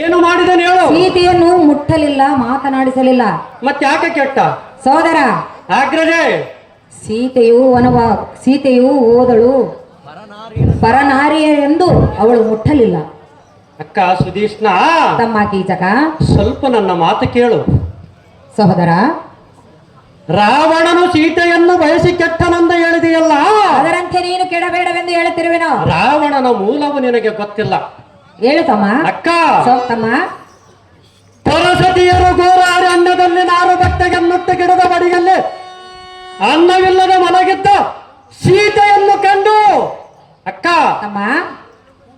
ಏನು ಮಾಡಿದನು ಹೇಳು. ಸೀತೆಯನ್ನು ಮುಟ್ಟಲಿಲ್ಲ, ಮಾತನಾಡಿಸಲಿಲ್ಲ. ಮತ್ತೆ ಯಾಕೆ ಕೆಟ್ಟ? ಸೋದರ ಆಗ್ರಜೆ, ಸೀತೆಯು ಹೋದಳು ಪರನಾರಿಯ ಎಂದು ಅವಳು ಮುಟ್ಟಲಿಲ್ಲ. ಅಕ್ಕ ಸುದೀಷ್ಣ, ತಮ್ಮ ಕೀಚಕ ಸ್ವಲ್ಪ ನನ್ನ ಮಾತು ಕೇಳು. ಸಹೋದರ, ರಾವಣನು ಸೀತೆಯನ್ನು ಬಯಸಿ ಕೆಟ್ಟನೆಂದ ಹೇಳಿದೆಯಲ್ಲ, ಅದರಂತೆ ನೀನು ಕೆಡಬೇಡವೆಂದು ಹೇಳುತ್ತಿರುವೆನೋ? ರಾವಣನ ಮೂಲವು ನಿನಗೆ ಗೊತ್ತಿಲ್ಲ. ಹೇಳು ತಮ್ಮ. ಅಕ್ಕ, ತಮ್ಮ, ಪರಸತಿಯರು ಗೋರಾರಿ ಅನ್ನದಲ್ಲಿ ನಾರು ಬಟ್ಟೆಗೆನ್ನುತ್ತ ಗಿಡದ ಬಡಿಯಲ್ಲಿ ಅನ್ನವಿಲ್ಲದ ಮಲಗಿದ್ದ ಸೀತೆಯನ್ನು ಕಂಡು, ಅಕ್ಕ ತಮ್ಮ,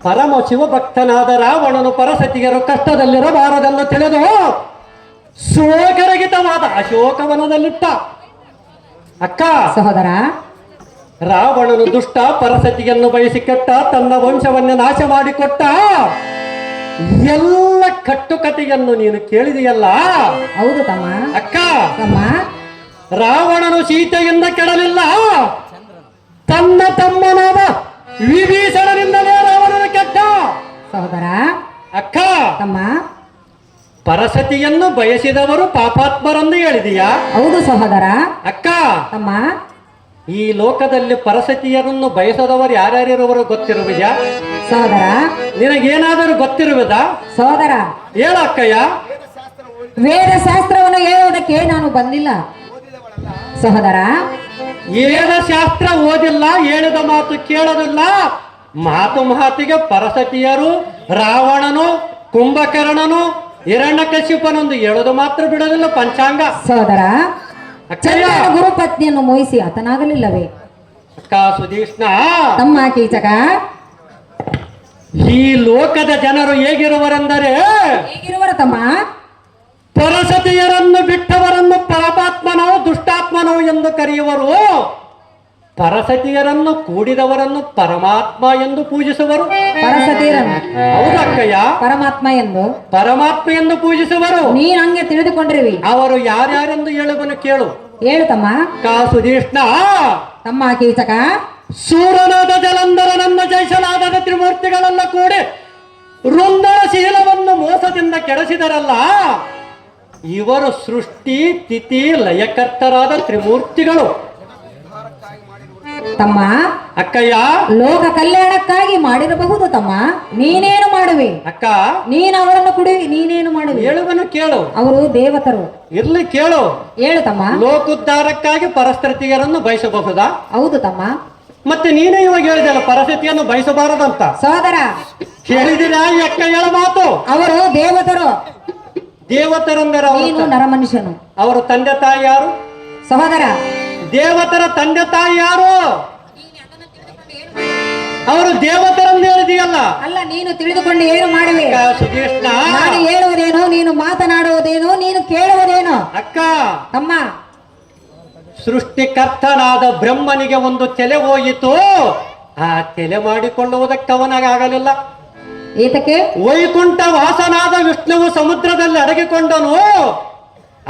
ಪರಮ ಶಿವಭಕ್ತನಾದ ರಾವಣನು ಪರಸತಿಯರು ಕಷ್ಟದಲ್ಲಿರಬಾರದೆಂದು ತಿಳಿದು ಶೋಕರಹಿತವಾದ ಅಶೋಕವನದಲ್ಲಿಟ್ಟ. ಅಕ್ಕ ಸಹೋದರ, ರಾವಣನು ದುಷ್ಟ, ಪರಸತಿಯನ್ನು ಬಯಸಿ ಕೆಟ್ಟ, ತನ್ನ ವಂಶವನ್ನೇ ನಾಶ ಮಾಡಿಕೊಟ್ಟ. ಎಲ್ಲ ಕಟ್ಟುಕತೆಯನ್ನು ನೀನು ಕೇಳಿದೆಯಲ್ಲ. ಹೌದು ತಮ್ಮ. ಅಕ್ಕ, ತಮ್ಮ, ರಾವಣನು ಸೀತೆಯಿಂದ ಕೆಡಲಿಲ್ಲ, ತನ್ನ ತಮ್ಮನಾದ ವಿಭೀಷಣನಿಂದಲೇ ರಾವಣನು ಕೆಟ್ಟ. ಸಹೋದರ, ಅಕ್ಕ, ತಮ್ಮ, ಪರಸತಿಯನ್ನು ಬಯಸಿದವರು ಪಾಪಾತ್ಮರೆಂದು ಹೇಳಿದೀಯಾ? ಹೌದು ಸಹೋದರ. ಅಕ್ಕ, ತಮ್ಮ, ಈ ಲೋಕದಲ್ಲಿ ಪರಸತಿಯರನ್ನು ಬಯಸದವರು ಯಾರ್ಯಾರಿರುವರು ಗೊತ್ತಿರುವುದಾ? ಸಹೋದರ, ನಿನಗೇನಾದರೂ ಗೊತ್ತಿರುವುದಾ? ಸಹೋದರ, ಹೇಳಕ್ಕಯ್ಯ. ವೇದ ಶಾಸ್ತ್ರವನ್ನು ಹೇಳುವುದಕ್ಕೆ ನಾನು ಬಂದಿಲ್ಲ. ಸಹೋದರ, ವೇದ ಶಾಸ್ತ್ರ ಓದಿಲ್ಲ, ಹೇಳಿದ ಮಾತು ಕೇಳೋದಿಲ್ಲ. ಮಾತಿಗೆ ಪರಸತಿಯರು, ರಾವಣನು, ಕುಂಭಕರ್ಣನು, ಹಿರಣ್ಯಕಶಿಪನೊಂದು ಹೇಳೋದು ಮಾತ್ರ ಬಿಡೋದಿಲ್ಲ ಪಂಚಾಂಗ. ಸಹೋದರ, ಅಕ್ಕಯ್ಯ, ಗುರುಪತ್ನಿಯನ್ನು ಮೋಹಿಸಿ ಆತನಾಗಲಿಲ್ಲವೇ? ಅಕ್ಕ ಸುದೀಷ್ಣ, ತಮ್ಮ ಕೀಚಕ, ಈ ಲೋಕದ ಜನರು ಹೇಗಿರುವರೆಂದರೆ, ಹೇಗಿರುವರು ತಮ್ಮ? ಪರಸತಿಯರನ್ನು ಬಿಟ್ಟವರನ್ನು ಪಾಪಾತ್ಮನೋ ದುಷ್ಟಾತ್ಮನೋ ಎಂದು ಕರೆಯುವರು. ಪರಸತಿಯರನ್ನು ಕೂಡಿದವರನ್ನು ಪರಮಾತ್ಮ ಎಂದು ಪೂಜಿಸುವರು. ಪರಸತಿಯರನ್ನು ಹೌದಕ್ಕಯ್ಯ, ಪರಮಾತ್ಮ ಎಂದು ಪೂಜಿಸುವರು. ನೀನು ಹಂಗೆ ತಿಳಿದುಕೊಂಡಿರುವಿ. ಅವರು ಯಾರ್ಯಾರೆಂದು ಹೇಳುವನು ಕೇಳು. ಹೇಳು ತಮ್ಮ. ಕಾ ಸುದೀಷ್ಣ, ತಮ್ಮ ಕೀಚಕ, ಸೂರನಾದ ಜಲಂಧರ ನನ್ನ ಜೈಸಲಾದ ತ್ರಿಮೂರ್ತಿಗಳೆಲ್ಲ ಕೂಡಿ ವೃಂದನ ಶೀಲವನ್ನು ಮೋಸದಿಂದ ಕೆಡಿಸಿದರಲ್ಲ, ಇವರು ಸೃಷ್ಟಿ ತಿಥಿ ಲಯಕರ್ತರಾದ ತ್ರಿಮೂರ್ತಿಗಳು. ತಮ್ಮ, ಅಕ್ಕಯ್ಯ, ಲೋಕ ಕಲ್ಯಾಣಕ್ಕಾಗಿ ಮಾಡಿರಬಹುದು ತಮ್ಮ. ನೀನೇನು ಮಾಡುವೆ? ಅಕ್ಕ, ನೀನು ಅವರನ್ನು ಕುಡಿವಿ, ನೀನೇನು ಮಾಡುವೆ? ಹೇಳುವನು ಕೇಳು. ಅವರು ದೇವತರು. ಇರ್ಲಿ ಕೇಳು. ಹೇಳು ತಮ್ಮ. ಲೋಕೋದ್ಧಾರಕ್ಕಾಗಿ ಪರಸ್ಥಿತಿಯರನ್ನು ಬಯಸಬಹುದಾ? ಹೌದು ತಮ್ಮ. ಮತ್ತೆ ನೀನೇ ಇವಾಗ ಹೇಳಿದಲ್ಲ ಪರಿಸ್ಥಿತಿಯನ್ನು ಬಯಸಬಾರದಂತ. ಸಹೋದರ, ಹೇಳಿದಿರಾ ಈ ಅಕ್ಕ ಹೇಳ ಮಾತು? ಅವರು ದೇವತರು. ದೇವತರಂದರೆ ನೀನು ನರಮನುಷ್ಯನು. ಅವರ ತಂದೆ ತಾಯಿ ಯಾರು? ಸಹೋದರ, ದೇವತರ ತಂದೆ ತಾಯಿ ಯಾರು? ಅವರು ದೇವತರಂದು ಹೇಳಿದೆಯಲ್ಲ. ಅಲ್ಲ, ನೀನು ತಿಳಿದುಕೊಂಡು ಏನು ಮಾಡುವೆ? ಸುದೀಷ್ಣ, ನಾನು ಹೇಳುವುದೇನೋ, ನೀನು ಮಾತನಾಡುವುದೇನೋ, ನೀನು ಕೇಳುವುದೇನೋ? ಅಕ್ಕ, ತಮ್ಮ, ಸೃಷ್ಟಿಕರ್ತನಾದ ಬ್ರಹ್ಮನಿಗೆ ಒಂದು ತಲೆ ಹೋಯಿತು. ಆ ತಲೆ ಮಾಡಿಕೊಳ್ಳುವುದಕ್ಕೆ ಅವನಾಗಲಿಲ್ಲ. ಏತಕ್ಕೆ? ವೈಕುಂಠ ವಾಸನಾದ ವಿಷ್ಣುವು ಸಮುದ್ರದಲ್ಲಿ ಅಡಗಿಕೊಂಡನು,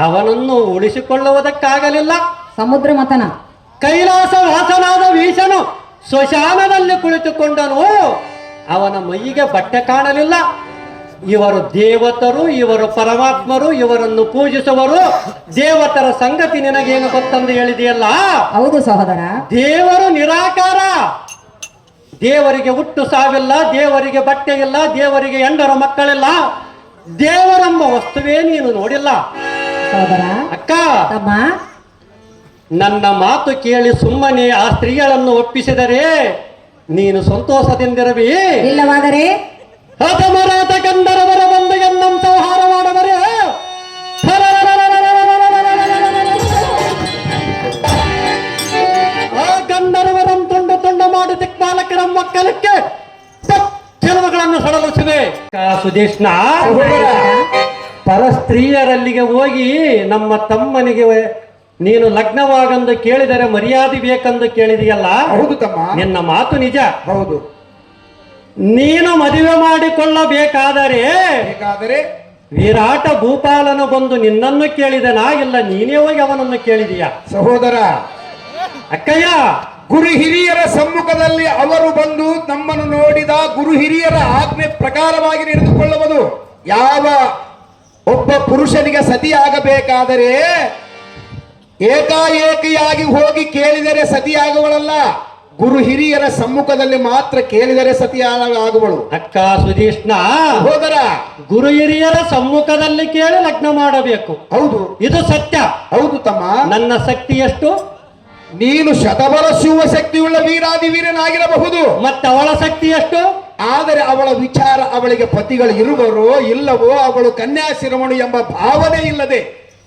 ಅವನನ್ನು ಉಳಿಸಿಕೊಳ್ಳುವುದಕ್ಕಾಗಲಿಲ್ಲ. ಸಮುದ್ರ ಮತನ. ಕೈಲಾಸ ವಾಸನಾದ ವೀಶನು ಶ್ಮಶಾನದಲ್ಲಿ ಕುಳಿತುಕೊಂಡನು, ಅವನ ಮೈಯಿಗೆ ಬಟ್ಟೆ ಕಾಣಲಿಲ್ಲ. ಇವರು ದೇವತರು, ಇವರು ಪರಮಾತ್ಮರು, ಇವರನ್ನು ಪೂಜಿಸುವರು. ದೇವತರ ಸಂಗತಿ ನಿನಗೇನು ಗೊತ್ತಂದು ಹೇಳಿದೆಯಲ್ಲ. ಹೌದು ಸಹೋದರ. ದೇವರು ನಿರಾಕಾರ. ದೇವರಿಗೆ ಹುಟ್ಟು ಸಾವಿಲ್ಲ, ದೇವರಿಗೆ ಬಟ್ಟೆ ಇಲ್ಲ, ದೇವರಿಗೆ ಹೆಂಡರ ಮಕ್ಕಳಿಲ್ಲ. ದೇವರೆಂಬ ವಸ್ತುವೇ ನೀನು ನೋಡಿಲ್ಲ. ಸಹೋದರ, ಅಕ್ಕ, ತಮ್ಮ, ನನ್ನ ಮಾತು ಕೇಳಿ ಸುಮ್ಮನೆ ಆ ಸ್ತ್ರೀಗಳನ್ನು ಒಪ್ಪಿಸಿದರೆ ನೀನು ಸಂತೋಷದಿಂದಿರವಿ. ಇಲ್ಲವಾದರೆ ಹತಮರಾತ ಗಂಧರ್ವರ ಬಂದು ಎನ್ನಂ ಸಂಹಾರ ಮಾಡಬರೆ. ಆ ಗಂಧರ್ವರಂ ತುಂಡು ತುಂಡು ಮಾಡಿ ದಿಕ್ಪಾಲಕರ ಮಕ್ಕಳಕ್ಕೆ ಕೆಲವುಗಳನ್ನು ಸಡಲಿಸಿದೆ. ಸುದೇಶ್ನ, ಪರಸ್ತ್ರೀಯರಲ್ಲಿಗೆ ಹೋಗಿ ನಮ್ಮ ತಮ್ಮನಿಗೆ ನೀನು ಲಗ್ನವಾಗಂದು ಕೇಳಿದರೆ ಮರ್ಯಾದೆ ಬೇಕಂದು ಕೇಳಿದೆಯಲ್ಲ. ಹೌದು ತಮ್ಮ, ನಿನ್ನ ಮಾತು ನಿಜ. ಹೌದು. ನೀನು ಮದುವೆ ಮಾಡಿಕೊಳ್ಳಬೇಕಾದರೆ ವಿರಾಟ ಭೂಪಾಲನು ಬಂದು ನಿನ್ನನ್ನು ಕೇಳಿದನಾ, ಇಲ್ಲ ನೀನೇ ಹೋಗಿ ಅವನನ್ನು ಕೇಳಿದೀಯಾ? ಸಹೋದರ, ಅಕ್ಕಯ್ಯ, ಗುರು ಹಿರಿಯರ ಸಮ್ಮುಖದಲ್ಲಿ ಅವರು ಬಂದು ನಮ್ಮನ್ನು ನೋಡಿದ ಗುರು ಹಿರಿಯರ ಆಜ್ಞೆ ಪ್ರಕಾರವಾಗಿ ನಡೆದುಕೊಳ್ಳುವುದು. ಯಾವ ಒಬ್ಬ ಪುರುಷನಿಗೆ ಸತಿಯಾಗಬೇಕಾದರೆ ಏಕಾಏಕಿಯಾಗಿ ಹೋಗಿ ಕೇಳಿದರೆ ಸತಿಯಾಗುವಳಲ್ಲ, ಗುರು ಹಿರಿಯರ ಸಮ್ಮುಖದಲ್ಲಿ ಮಾತ್ರ ಕೇಳಿದರೆ ಸತಿಯಾಗುವಳು. ಅಕ್ಕ ಸುಧೀಷ್ಣ, ಸಹೋದರ, ಗುರು ಹಿರಿಯರ ಸಮ್ಮುಖದಲ್ಲಿ ಕೇಳಿ ಲಗ್ನ ಮಾಡಬೇಕು. ಹೌದು, ಇದು ಸತ್ಯ. ಹೌದು ತಮ್ಮ. ನನ್ನ ಶಕ್ತಿ ಎಷ್ಟು? ನೀನು ಶತವರ್ಷುವ ಶಕ್ತಿಯುಳ್ಳ ವೀರಾದಿ ವೀರನಾಗಿರಬಹುದು, ಮತ್ತೆ ಅವಳ ಶಕ್ತಿ ಎಷ್ಟು? ಆದರೆ ಅವಳ ವಿಚಾರ, ಅವಳಿಗೆ ಪತಿಗಳು ಇರುವರೋ ಇಲ್ಲವೋ, ಅವಳು ಕನ್ಯಾಶಿರಮಣು ಎಂಬ ಭಾವನೆ ಇಲ್ಲದೆ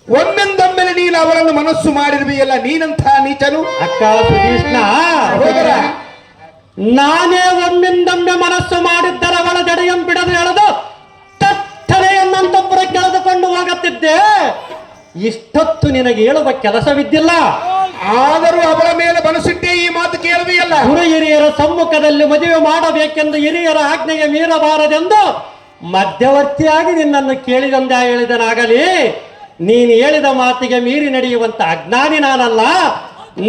ಒಮ್ಮೆಂದೊಮ್ಮೆಲೆ ನೀನು ಅವಳನ್ನು ಮನಸ್ಸು ಮಾಡಿರುವೆಯಲ್ಲ, ನೀನಂಥ ನೀಚನು. ಅಕ್ಕ ಸುಧೀಷ್ಣ, ಸಹೋದರ, ನಾನೇ ಒಮ್ಮಿಂದೊಮ್ಮೆ ಮನಸ್ಸು ಮಾಡಿದ್ದರೆ ಅವಳ ಜಡೆಯಂ ಬಿಡದು ಎಳೆದು ತಟ್ಟನೆಯನ್ನಂತೊಬ್ಬರ ಕೆಳೆದುಕೊಂಡು ಹೋಗುತ್ತಿದ್ದೆ. ಇಷ್ಟೊತ್ತು ನಿನಗೆ ಹೇಳುವ ಕೆಲಸವಿದ್ದಿಲ್ಲ. ಆದರೂ ಅವಳ ಮೇಲೆ ಮನಸ್ಸಿಟ್ಟೇ ಈ ಮಾತು ಕೇಳುವೆಯಲ್ಲ. ಗುರು ಹಿರಿಯರ ಸಮ್ಮುಖದಲ್ಲಿ ಮದುವೆ ಮಾಡಬೇಕೆಂದು ಹಿರಿಯರ ಆಜ್ಞೆಗೆ ಮೀರಬಾರದೆಂದು ಮಧ್ಯವರ್ತಿಯಾಗಿ ನಿನ್ನನ್ನು ಕೇಳಿದಂದ ಹೇಳಿದನಾಗಲಿ, ನೀನು ಹೇಳಿದ ಮಾತಿಗೆ ಮೀರಿ ನಡೆಯುವಂತ ಅಜ್ಞಾನಿ ನಾನಲ್ಲ.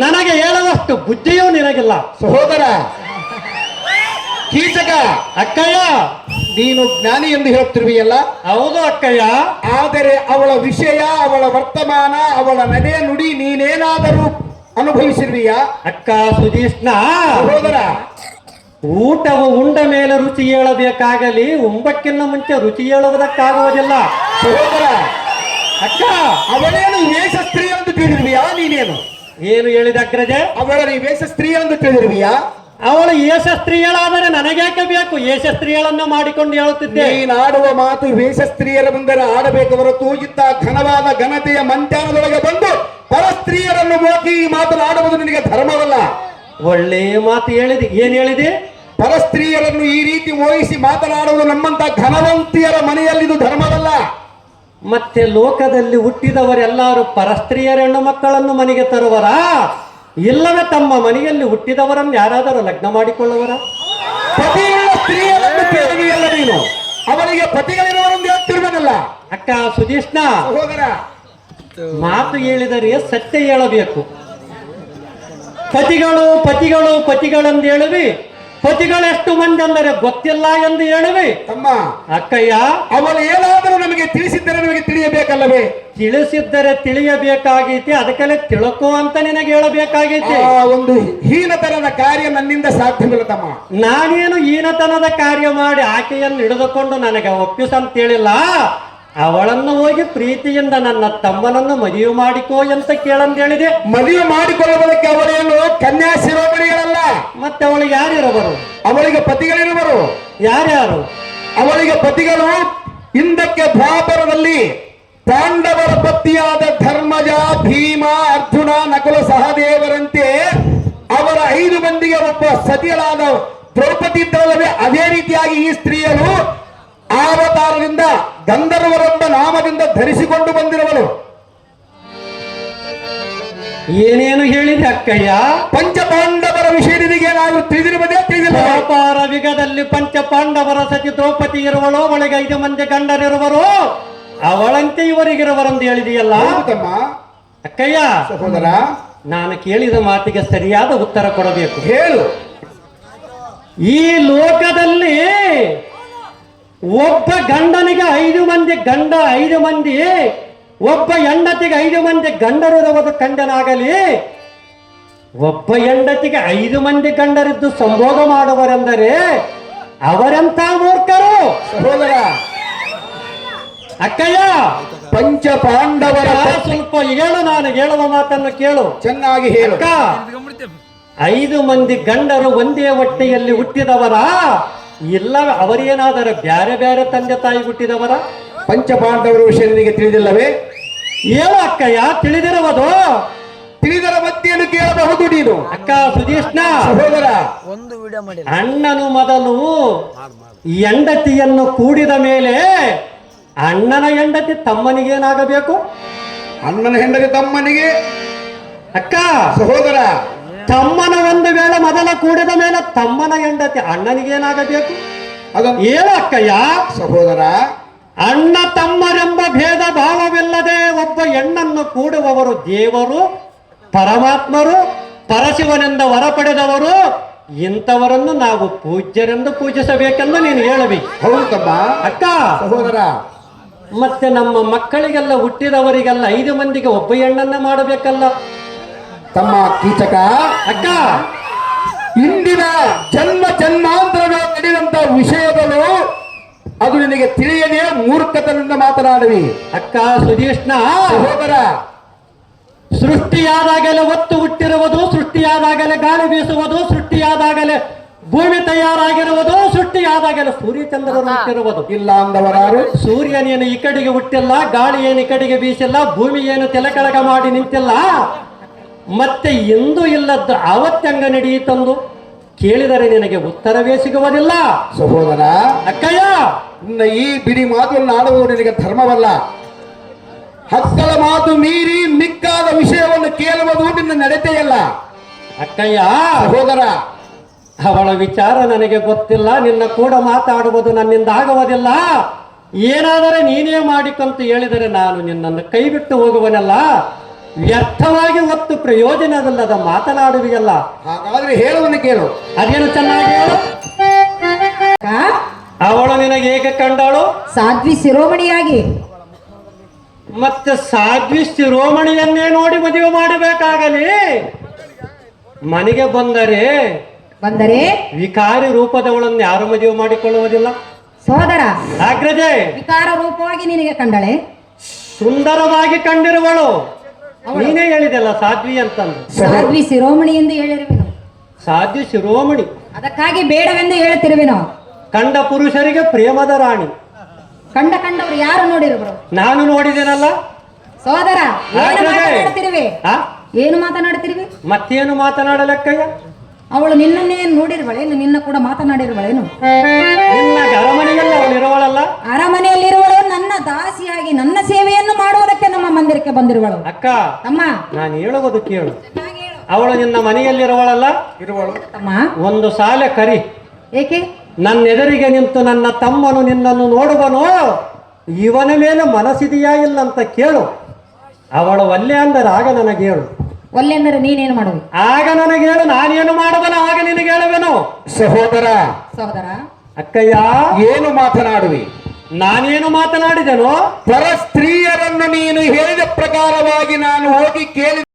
ನನಗೆ ಹೇಳುವಷ್ಟು ಬುದ್ಧಿಯೂ ನಿನಗಿಲ್ಲ. ಸಹೋದರ ಕೀಚಕ, ಅಕ್ಕಯ್ಯ, ನೀನು ಜ್ಞಾನಿ ಎಂದು ಹೇಳುತ್ತಿರುವೆಯಲ್ಲ. ಹೌದು ಅಕ್ಕಯ್ಯ. ಆದರೆ ಅವಳ ವಿಷಯ, ಅವಳ ವರ್ತಮಾನ, ಅವಳ ನಡೆ ನುಡಿ ನೀನೇನಾದರೂ ಅನುಭವಿಸಿರುವೆಯಾ? ಅಕ್ಕ ಸುಧೀಷ್ಣ, ಸಹೋದರ, ಊಟವು ಉಂಡ ಮೇಲೆ ರುಚಿ ಹೇಳಬೇಕಾಗಲಿ, ಉಂಬಕ್ಕಿನ್ನ ಮುಂಚೆ ರುಚಿ ಹೇಳುವುದಕ್ಕಾಗುವುದಿಲ್ಲ. ಸಹೋದರ, ಅಕ್ಕ, ಅವಳೇನು ವೇಷ ಸ್ತ್ರೀ ಎಂದು ತಿಳಿದಿರುವೆಯಾ? ನೀನೇನು ಏನು ಹೇಳಿದ ಅಗ್ರಜೆ? ಅವಳ ವೇಷ ಸ್ತ್ರೀ ಎಂದು ತಿಳಿದಿರುವೆಯಾ? ಅವಳು ಏಷ ಸ್ತ್ರೀಯಳಾದರೆ ನನಗೇಕೆ ಬೇಕು? ಏಷ ಸ್ತ್ರೀಯಳನ್ನು ಮಾಡಿಕೊಂಡು ಹೇಳುತ್ತಿದ್ದೆ. ನೀನಾಡುವ ಮಾತು ವೇಷ ಸ್ತ್ರೀಯರ ಮುಂದೆ ಆಡಬೇಕು ಹೊರತು ಇತ್ತ ಘನವಾದ ಘನತೆಯ ಮಂತ್ಯಾನದೊಳಗೆ ಬಂದು ಪರ ಸ್ತ್ರೀಯರನ್ನು ಮೋಗಿ ಈ ಮಾತನಾಡುವುದು ನಿನಗೆ ಧರ್ಮವಲ್ಲ. ಒಳ್ಳೆ ಮಾತು ಹೇಳಿದೆ. ಏನ್ ಹೇಳಿದೆ? ಪರ ಸ್ತ್ರೀಯರನ್ನು ಈ ರೀತಿ ಮೋಹಿಸಿ ಮಾತನಾಡುವುದು ನಮ್ಮಂತ ಘನವಂತಿಯರ ಮನೆಯಲ್ಲಿದು ಧರ್ಮವಲ್ಲ. ಮತ್ತೆ ಲೋಕದಲ್ಲಿ ಹುಟ್ಟಿದವರೆಲ್ಲರೂ ಪರಸ್ತ್ರೀಯರ ಹೆಣ್ಣು ಮಕ್ಕಳನ್ನು ಮನೆಗೆ ತರುವರ, ಇಲ್ಲವೇ ತಮ್ಮ ಮನೆಯಲ್ಲಿ ಹುಟ್ಟಿದವರನ್ನು ಯಾರಾದರೂ ಲಗ್ನ ಮಾಡಿಕೊಳ್ಳುವರ? ಪತಿಯುಳ್ಳ ಸ್ತ್ರೀಯರನ್ನು ಕೇಳುವೆಯಲ್ಲ ನೀನು, ಅವರಿಗೆ ಪತಿಗಳಿರುವರೆಂದು ಹೇಳ್ತಿರುವನಲ್ಲ. ಅಕ್ಕ ಸುಧೀಷ್ಣ, ಸಹೋದರ, ಮಾತು ಹೇಳಿದರೆ ಸತ್ಯ ಹೇಳಬೇಕು. ಪತಿಗಳು ಪತಿಗಳು ಪತಿಗಳೆಂದು ಹೇಳುವಿ, ಪತಿಗಳೆಷ್ಟು ಮಂದಿ ಅಂದರೆ ಗೊತ್ತಿಲ್ಲ ಎಂದು ಹೇಳುವಿ. ತಮ್ಮ ಅಕ್ಕಯ್ಯ, ಅವಳು ಏನಾದರೂ ನಮಗೆ ತಿಳಿಸಿದ್ದರೆ ನಮಗೆ ತಿಳಿಯಬೇಕಲ್ಲವೇ? ತಿಳಿಸಿದ್ದರೆ ತಿಳಿಯಬೇಕಾಗೈತಿ, ಅದಕ್ಕೆಲ್ಲ ತಿಳ್ಕೋ ಅಂತ ನಿನಗೆ ಹೇಳಬೇಕಾಗೈತಿ. ಆ ಒಂದು ಹೀನತನದ ಕಾರ್ಯ ನನ್ನಿಂದ ಸಾಧ್ಯವಿಲ್ಲ ತಮ್ಮ. ನಾನೇನು ಹೀನತನದ ಕಾರ್ಯ ಮಾಡಿ ಆಕೆಯನ್ನು ಹಿಡಿದುಕೊಂಡು ನನಗೆ ಒಪ್ಪಿಸಂತ ಹೇಳಿಲ್ಲ. ಅವಳನ್ನು ಹೋಗಿ ಪ್ರೀತಿಯಿಂದ ನನ್ನ ತಮ್ಮನನ್ನು ಮದುವೆ ಮಾಡಿಕೋ ಅಂತ ಕೇಳಂತ ಹೇಳಿದೆ. ಮದುವೆ ಮಾಡಿಕೊಳ್ಳುವುದಕ್ಕೆ ಅವಳೇನು ಕನ್ಯಾ ಶಿರೋಮಣಿಗಳಲ್ಲ. ಮತ್ತೆ ಅವಳಿಗೆ ಯಾರಿರುವರು? ಅವಳಿಗೆ ಪತಿಗಳಿರುವರು. ಯಾರ್ಯಾರು? ಅವಳಿಗೆ ಪತಿಗಳು ಹಿಂದಕ್ಕೆ ದ್ವಾಪರದಲ್ಲಿ ಪಾಂಡವರ ಪತಿಯಾದ ಧರ್ಮಜ, ಭೀಮ, ಅರ್ಜುನ, ನಕುಲ, ಸಹದೇವರಂತೆ ಅವರ 5 ಮಂದಿಗೆ ಒಬ್ಬ ಸತಿಯಳಾದ ದ್ರೌಪದಿ ಇದ್ದಲ್ಲವೇ, ಅದೇ ರೀತಿಯಾಗಿ ಈ ಸ್ತ್ರೀಯರು ಅವತಾರದಿಂದ ಗಂಧರ್ವರೆಂಬ ನಾಮದಿಂದ ಧರಿಸಿಕೊಂಡು ಬಂದಿರುವಳು. ಏನೇನು ಹೇಳಿದೆ ಅಕ್ಕಯ್ಯ? ಪಂಚಪಾಂಡವರ ವಿಷಯ ನಿನಗೆ ಏನಾದರೂ ತಿಳಿದಿರುವುದೇ? ತಿಳಿದಿಲ್ಲ. ವ್ಯಾಪಾರ ವಿಗದಲ್ಲಿ ಪಂಚ ಪಾಂಡವರ ಸತಿ ದ್ರೌಪದಿ ಇರುವಳು, ಅವಳಿಗೆ 5 ಮಂದಿ ಗಂಡರಿರುವರು, ಅವಳಂತೆ ಇವರಿಗಿರುವರೆಂದು ಹೇಳಿದೆಯಲ್ಲ. ತಮ್ಮ ಅಕ್ಕಯ್ಯ, ಸಹೋದರ, ನಾನು ಕೇಳಿದ ಮಾತಿಗೆ ಸರಿಯಾದ ಉತ್ತರ ಕೊಡಬೇಕು. ಹೇಳು. ಈ ಲೋಕದಲ್ಲಿ ಒಬ್ಬ ಗಂಡನಿಗೆ 5 ಮಂದಿ ಗಂಡ, 5 ಮಂದಿ, ಒಬ್ಬ ಹೆಂಡತಿಗೆ 5 ಮಂದಿ ಗಂಡರಿರುವುದು ಕಂಡನಾಗಲಿ, ಒಬ್ಬ ಹೆಂಡತಿಗೆ 5 ಮಂದಿ ಗಂಡರಿದ್ದು ಸಂಭೋಗ ಮಾಡುವರೆಂದರೆ ಅವರೆಂಥ ಮೂರ್ಖರು. ಸಹೋದರ, ಅಕ್ಕಯ್ಯ, ಪಂಚ ಪಾಂಡವರ ಸ್ವಲ್ಪ ಹೇಳು, ನಾನು ಹೇಳುವ ಮಾತನ್ನು ಕೇಳು, ಚೆನ್ನಾಗಿ ಹೇಳು. ಅಕ್ಕ, 5 ಮಂದಿ ಗಂಡರು ಒಂದೇ ಹೊಟ್ಟೆಯಲ್ಲಿ ಹುಟ್ಟಿದವರ, ಇಲ್ಲ ಅವರೇನಾದರೂ ಬ್ಯಾರೆ ಬ್ಯಾರೆ ತಂದೆ ತಾಯಿ ಹುಟ್ಟಿದವರ? ಪಂಚ ಪಾಂಡವರ ವಿಷಯ ನಿನಗೆ ತಿಳಿದಿಲ್ಲವೇ? ಹೇಳು ಅಕ್ಕಯ್ಯ, ತಿಳಿದಿರುವುದು. ತಿಳಿದರ ಮತ್ತೇನು ಕೇಳಬಹುದು ನೀನು? ಅಕ್ಕ ಸುಧೀಷ್ಣ, ಸಹೋದರ, ಅಣ್ಣನು ಮೊದಲು ಹೆಂಡತಿಯನ್ನು ಕೂಡಿದ ಮೇಲೆ ಅಣ್ಣನ ಹೆಂಡತಿ ತಮ್ಮನಿಗೇನಾಗಬೇಕು? ಅಣ್ಣನ ಹೆಂಡತಿ ತಮ್ಮನಿಗೆ. ಅಕ್ಕ ಸಹೋದರ, ತಮ್ಮನ ಒಂದು ವೇಳೆ ಮೊದಲ ಕೂಡಿದ ಮೇಲೆ ತಮ್ಮನ ಹೆಂಡತಿ ಅಣ್ಣನಿಗೇನಾಗಬೇಕು? ಅದನ್ನು ಹೇಳು ಅಕ್ಕಯ್ಯ. ಸಹೋದರ, ಅಣ್ಣ ತಮ್ಮರೆಂಬ ಭೇದ ಭಾವವಿಲ್ಲದೆ ಒಬ್ಬ ಹೆಣ್ಣನ್ನು ಕೂಡುವವರು ದೇವರು, ಪರಮಾತ್ಮರು, ಪರಶಿವನೆಂದ ವರ ಪಡೆದವರು. ಇಂಥವರನ್ನು ನಾವು ಪೂಜ್ಯರೆಂದು ಪೂಜಿಸಬೇಕೆಂದು ನೀನು ಹೇಳಬೇಕು. ಹೌದು ತಮ್ಮ. ಅಕ್ಕ, ಸಹೋದರ, ಮತ್ತೆ ನಮ್ಮ ಮಕ್ಕಳಿಗೆಲ್ಲ ಹುಟ್ಟಿದವರಿಗೆಲ್ಲ 5 ಮಂದಿಗೆ ಒಬ್ಬ ಹೆಣ್ಣನ್ನ ಮಾಡಬೇಕಲ್ಲ ತಮ್ಮ ಕೀಚಕ, ಅಕ್ಕ. ಇಂದಿನ ಜನ್ಮಾಂತರದ ನಡೆದಂತ ವಿಷಯಗಳು ಅದು ನಿನಗೆ ತಿಳಿಯದೆ ಮೂರ್ಖತನದಿಂದ ಮಾತನಾಡುವಿ. ಅಕ್ಕ ಸುಧೀಷ್ಣ, ಸಹೋದರ, ಸೃಷ್ಟಿಯಾದಾಗಲೇ ಒತ್ತು ಹುಟ್ಟಿರುವುದು, ಸೃಷ್ಟಿಯಾದಾಗಲೇ ಗಾಳಿ ಬೀಸುವುದು, ಸೃಷ್ಟಿಯಾದಾಗಲೇ ಭೂಮಿ ತಯಾರಾಗಿರುವುದು, ಸೃಷ್ಟಿಯಾದಾಗಲೇ ಸೂರ್ಯಚಂದ್ರರು ಹುಟ್ಟಿರುವುದು. ಇಲ್ಲ ಅಂದವರಾರು? ಸೂರ್ಯನೇನು ಈ ಕಡೆಗೆ ಹುಟ್ಟಿಲ್ಲ, ಗಾಳಿ ಏನು ಈ ಕಡೆಗೆ ಬೀಸಿಲ್ಲ, ಭೂಮಿ ಏನು ತೆಲಕಳಗ ಮಾಡಿ ನಿಂತಿಲ್ಲ. ಮತ್ತೆ ಎಂದೂ ಇಲ್ಲದ್ದು ಆವತ್ತಂಗ ನಡೆಯಿತಂದು ಕೇಳಿದರೆ ನಿನಗೆ ಉತ್ತರವೇ ಸಿಗುವುದಿಲ್ಲ. ಸಹೋದರ, ಅಕ್ಕಯ್ಯ, ಇನ್ನ ಈ ಬಿಡಿ ಮಾತನ್ನು ಆಡುವುದು ನಿನಗೆ ಧರ್ಮವಲ್ಲ. ಹಕ್ಕಳ ಮಾತು ಮೀರಿ ಮಿಕ್ಕಾದ ವಿಷಯವನ್ನು ಕೇಳುವುದು ನಿನ್ನ ನಡತೆಯಲ್ಲ. ಅಕ್ಕಯ್ಯ, ಸಹೋದರ, ಅವಳ ವಿಚಾರ ನನಗೆ ಗೊತ್ತಿಲ್ಲ, ನಿನ್ನ ಕೂಡ ಮಾತಾಡುವುದು ನನ್ನಿಂದ ಆಗುವುದಿಲ್ಲ. ಏನಾದರೆ ನೀನೇ ಮಾಡಿಕೊಂತ ಹೇಳಿದರೆ ನಾನು ನಿನ್ನನ್ನು ಕೈ ಬಿಟ್ಟು ಹೋಗುವನಲ್ಲ. ವ್ಯರ್ಥವಾಗಿ ಒತ್ತು ಪ್ರಯೋಜನವಿಲ್ಲದ ಮಾತನಾಡುವಿಯಲ್ಲ. ಹಾಗಾದ್ರೆ ಹೇಳುವನ್ನು ಕೇಳು. ಅದೇನು ಚೆನ್ನಾಗಿ ಹೇಳು. ಅಕ್ಕ, ಅವಳು ನಿನಗೆ ಹೇಗೆ ಕಂಡಳು? ಸಾಧ್ವಿ ಶಿರೋಮಣಿಯಾಗಿ. ಮತ್ತೆ ಸಾಧ್ವಿ ಶಿರೋಮಣಿಯನ್ನೇ ನೋಡಿ ಮದುವೆ ಮಾಡಬೇಕಾಗಲಿ. ಮನೆಗೆ ಬಂದರೆ ವಿಕಾರಿ ರೂಪದವಳನ್ನು ಯಾರು ಮದುವೆ ಮಾಡಿಕೊಳ್ಳುವುದಿಲ್ಲ. ಸಹೋದರ, ಅಗ್ರಜೆ, ವಿಕಾರ ರೂಪವಾಗಿ ನಿನಗೆ ಕಂಡಳೆ. ಸುಂದರವಾಗಿ ಕಂಡಿರುವಳು. ನೀನೇ ಹೇಳಿದೆಲ್ಲ ಸಾಧ್ವಿ ಅಂತಂದು. ಸಾಧ್ವಿ ಶಿರೋಮಣಿ ಎಂದು ಹೇಳಿರುವೆನು. ಸಾಧ್ವಿ ಶಿರೋಮಣಿ, ಅದಕ್ಕಾಗಿ ಬೇಡವೆಂದು ಹೇಳುತ್ತಿರುವೆನು. ಕಂಡ ಪುರುಷರಿಗೆ ಪ್ರೇಮದ ರಾಣಿ. ಕಂಡವರು ಯಾರು ನೋಡಿರುವರು? ನಾನು ನೋಡಿದ್ದೇನಲ್ಲ. ಸಹೋದರ, ಏನು ಅಗ್ರಜೆ. ಮಾತನಾಡುತ್ತಿರುವೆ? ಆ? ಏನು ಮಾತನಾಡುತ್ತಿರುವೆ? ಮತ್ತೇನು ಮಾತನಾಡಲೆಕ್ಕಯ್ಯ? ಅವಳು ನಿನ್ನನ್ನೇ ನೋಡಿರುವಳೇನು? ನಿನ್ನ ಕೂಡ ಮಾತನಾಡಿರುವಳೇನು? ನಿನ್ನ ಅರಮನೆಯಲ್ಲಿ ಅವಳು ಇರುವಳಲ್ಲ. ಅರಮನೆಯಲ್ಲಿರುವಳು ನನ್ನ ದಾಸಿಯಾಗಿ ನನ್ನ ಸೇವೆಯನ್ನು ಮಾಡುವುದಕ್ಕೆ ನಮ್ಮ ಮಂದಿರಕ್ಕೆ ಬಂದಿರುವಳು. ಅಕ್ಕ, ತಮ್ಮ, ನಾನು ಹೇಳುವುದು ಕೇಳು. ಅವಳು ನಿನ್ನ ಮನೆಯಲ್ಲಿರುವಳಲ್ಲ. ಇರುವಳು. ತಮ್ಮ, ಒಂದು ಸಾಲೆ ಕರಿ. ಏಕೆ? ನನ್ನ ಎದುರಿಗೆ ನಿಂತು ನನ್ನ ತಮ್ಮನು ನಿನ್ನನ್ನು ನೋಡುವನು, ಇವನ ಮೇಲೆ ಮನಸ್ಸಿದೆಯಾ ಇಲ್ಲ ಅಂತ ಕೇಳು. ಅವಳು ಒಲ್ಲೆ ಅಂದರೆ ಆಗ ನನಗೆ ಹೇಳು. ಒಲ್ಲೆಂದರೆ ನೀನೇನು ಮಾಡುವಿ? ಆಗ ನನಗೆ ಹೇಳು, ನಾನೇನು ಮಾಡುವನು ಆಗ ನಿನಗೆ ಹೇಳುವೆನು. ಸಹೋದರ, ಸಹೋದರ, ಅಕ್ಕಯ್ಯ, ಏನು ಮಾತನಾಡುವಿ? ನಾನೇನು ಮಾತನಾಡಿದೆನು? ಪರ ಸ್ತ್ರೀಯರನ್ನು ನೀನು ಹೇಳಿದ ಪ್ರಕಾರವಾಗಿ ನಾನು ಹೋಗಿ ಕೇಳಿ